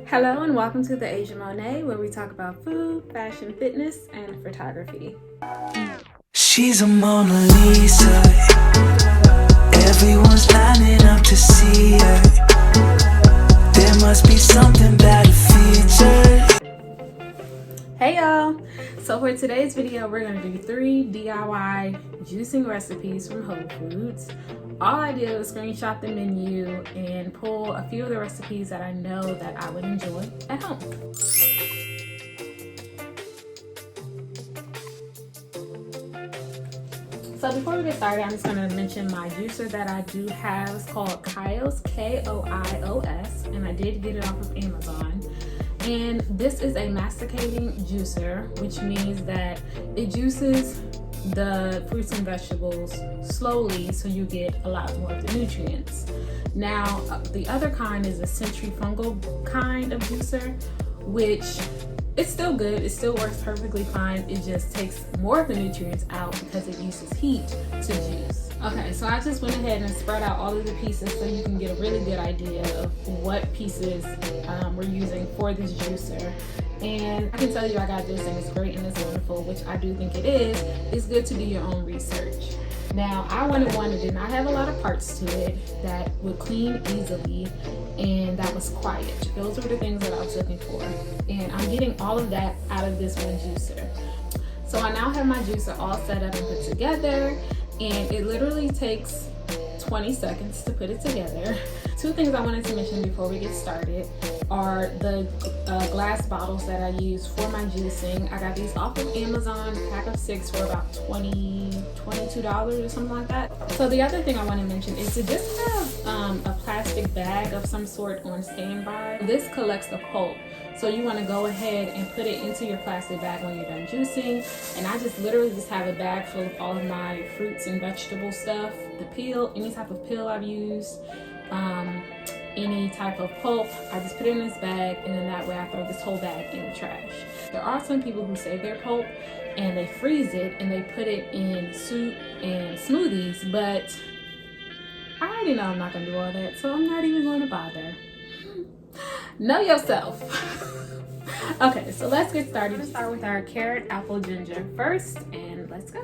Hello and welcome to the Asia Monet, where we talk about food, fashion, fitness, and photography. She's a Mona Lisa. Everyone's lining up to see her. There must be something about a feature. Hey y'all! So for today's video, we're going to do 3 DIY juicing recipes from Whole Foods. All I did was screenshot the menu and pull a few of the recipes that I know that I would enjoy at home. So before we get started, I'm just going to mention my juicer that I do have. It's called Koios, K-O-I-O-S, and I did get it off of Amazon. And this is a masticating juicer, which means that it juices the fruits and vegetables slowly so you get a lot more of the nutrients. Now, the other kind is a centrifugal kind of juicer, which it's still good. It still works perfectly fine. It just takes more of the nutrients out because it uses heat to juice. Okay, so I just went ahead and spread out all of the pieces so you can get a really good idea of what pieces we're using for this juicer. And I can tell you I got this and it's great and it's wonderful, which I do think it is. It's good to do your own research. Now, I wanted one that did not have a lot of parts to it, that would clean easily, and that was quiet. Those were the things that I was looking for. And I'm getting all of that out of this one juicer. So I now have my juicer all set up and put together, and it literally takes 20 seconds to put it together. 2 things I wanted to mention before we get started are the glass bottles that I use for my juicing. I got these off of Amazon, a pack of 6 for about $22 or something like that. So the other thing I want to mention is to just have a plastic bag of some sort on standby. This collects the pulp. So you want to go ahead and put it into your plastic bag when you're done juicing. And I just literally just have a bag full of all of my fruits and vegetable stuff, the peel, any type of peel I've used, any type of pulp. I just put it in this bag, and then that way I throw this whole bag in the trash. There are some people who save their pulp and they freeze it and they put it in soup and smoothies, but I already know I'm not going to do all that, so I'm not even going to bother. Know yourself. Okay, so let's get started. Let's start with our carrot, apple, ginger first, and let's go.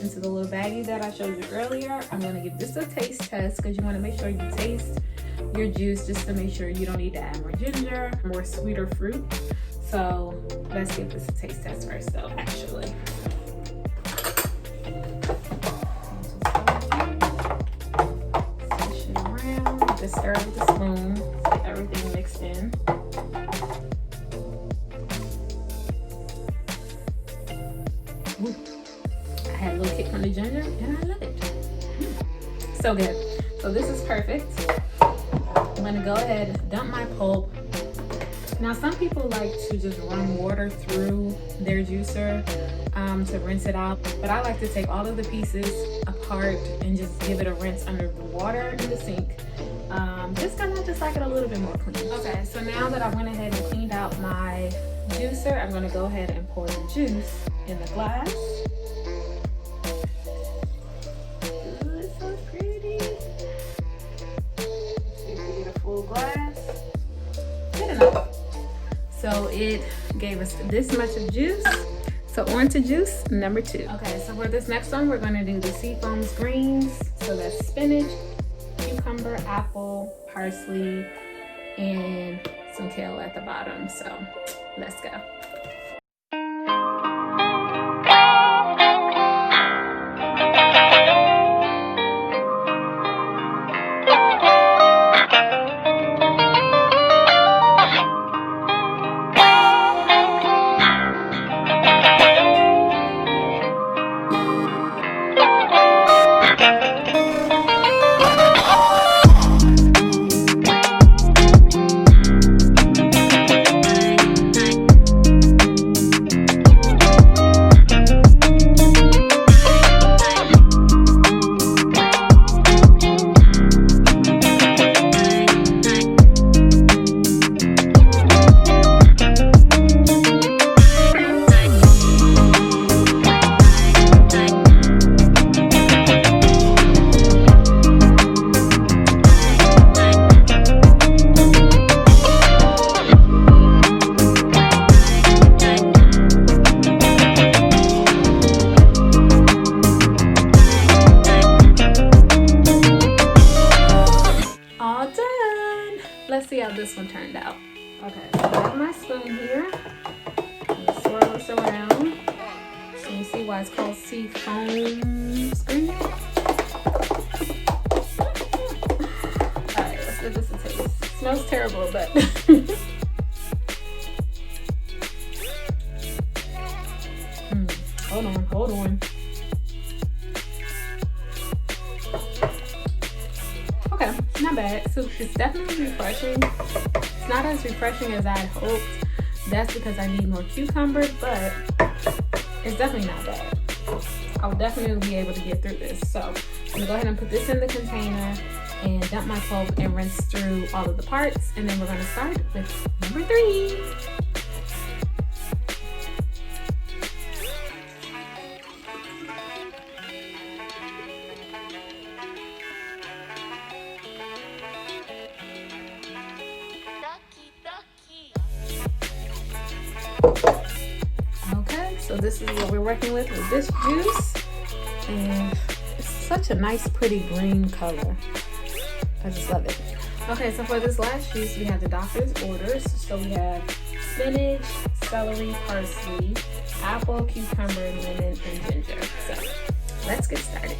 Into the little baggie that I showed you earlier. I'm going to give this a taste test because you want to make sure you taste your juice just to make sure you don't need to add more ginger, more sweeter fruit. So let's give this a taste test first though, actually. Swish it around, just stir with the spoon, get everything mixed in. Ooh. I had a little kick from the ginger and I love it. So good. So this is perfect. I'm gonna go ahead and dump my pulp. Now some people like to just run water through their juicer to rinse it out, but I like to take all of the pieces apart and just give it a rinse under the water in the sink. Just because I just like it a little bit more clean. Okay, so now that I went ahead and cleaned out my juicer, I'm gonna go ahead and pour the juice in the glass. Glass. Good enough. So it gave us this much of juice. So on to juice number 2. Okay, so for this next one, we're going to do the Seafoam Greens. So that's spinach, cucumber, apple, parsley, and some kale at the bottom. So let's go. this one turned out. Okay, so I have my spoon here. Swirl this around. So you see why it's called Seafoam Greens? Alright, let's give this a taste. It smells terrible, but hold on. Okay, not bad. So it's definitely refreshing. It's not as refreshing as I'd hoped. That's because I need more cucumber, but it's definitely not bad. I'll definitely be able to get through this. So I'm gonna go ahead and put this in the container and dump my pulp and rinse through all of the parts. And then we're gonna start with number 3. Okay, so this is what we're working with this juice, and it's such a nice pretty green color. I just love it. Okay, so for this last juice we have the doctor's orders. So we have spinach, celery, parsley, apple, cucumber, lemon, and ginger. So let's get started.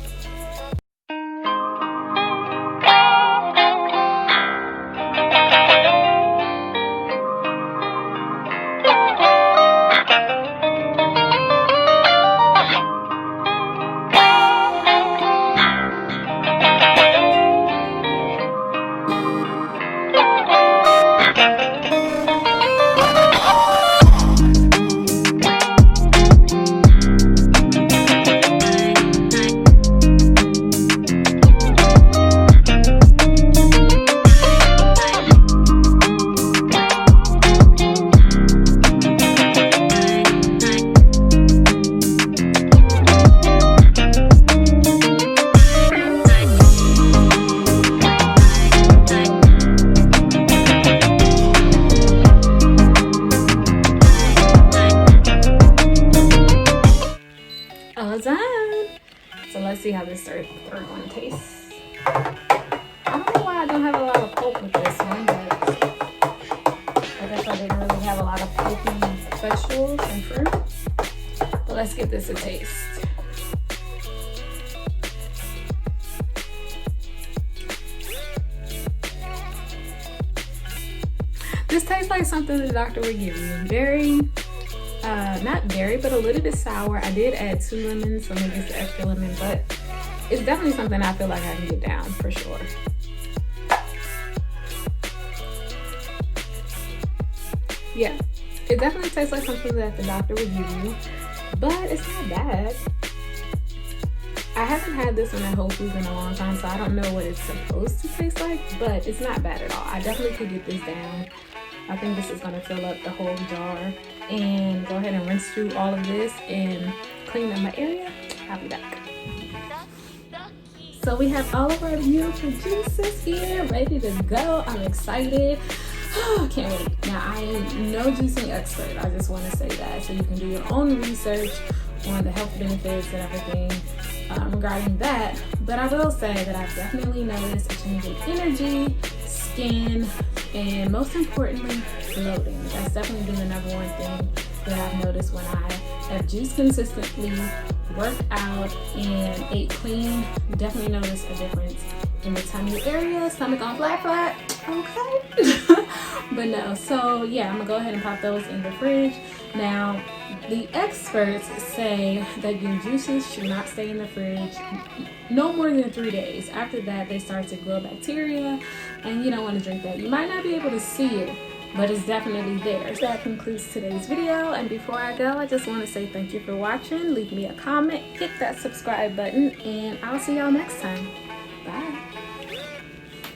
Done. So let's see how this third one tastes. I don't know why I don't have a lot of pulp with this one, but I guess I didn't really have a lot of pulpy vegetables and fruit. But let's give this a taste. This tastes like something the doctor would give you. Very not very, but a little bit sour. I did add 2 lemons, so maybe it's the extra lemon, but it's definitely something I feel like I can get down for sure. Yeah, it definitely tastes like something that the doctor would give you, but it's not bad. I haven't had this one at Whole Foods in a long time, so I don't know what it's supposed to taste like, but it's not bad at all. I definitely could get this down. I think this is going to fill up the whole jar. And go ahead and rinse through all of this and clean up my area. I'll be back. So we have all of our beautiful juices here ready to go. I'm excited. Can't wait. Now I am no juicing expert. I just want to say that, so you can do your own research on the health benefits and everything regarding that. But I will say that I've definitely noticed a change in energy, skin, and most importantly, bloating. That's definitely been the number one thing that I've noticed when I have juiced consistently, worked out, and ate clean. Definitely noticed a difference in the tummy area, stomach on flat, okay. But no, so yeah, I'm gonna go ahead and pop those in the fridge. Now, the experts say that your juices should not stay in the fridge no more than 3 days. After that, they start to grow bacteria, and you don't want to drink that. You might not be able to see it, but it's definitely there. That concludes today's video, and before I go, I just want to say thank you for watching. Leave me a comment, hit that subscribe button, and I'll see y'all next time.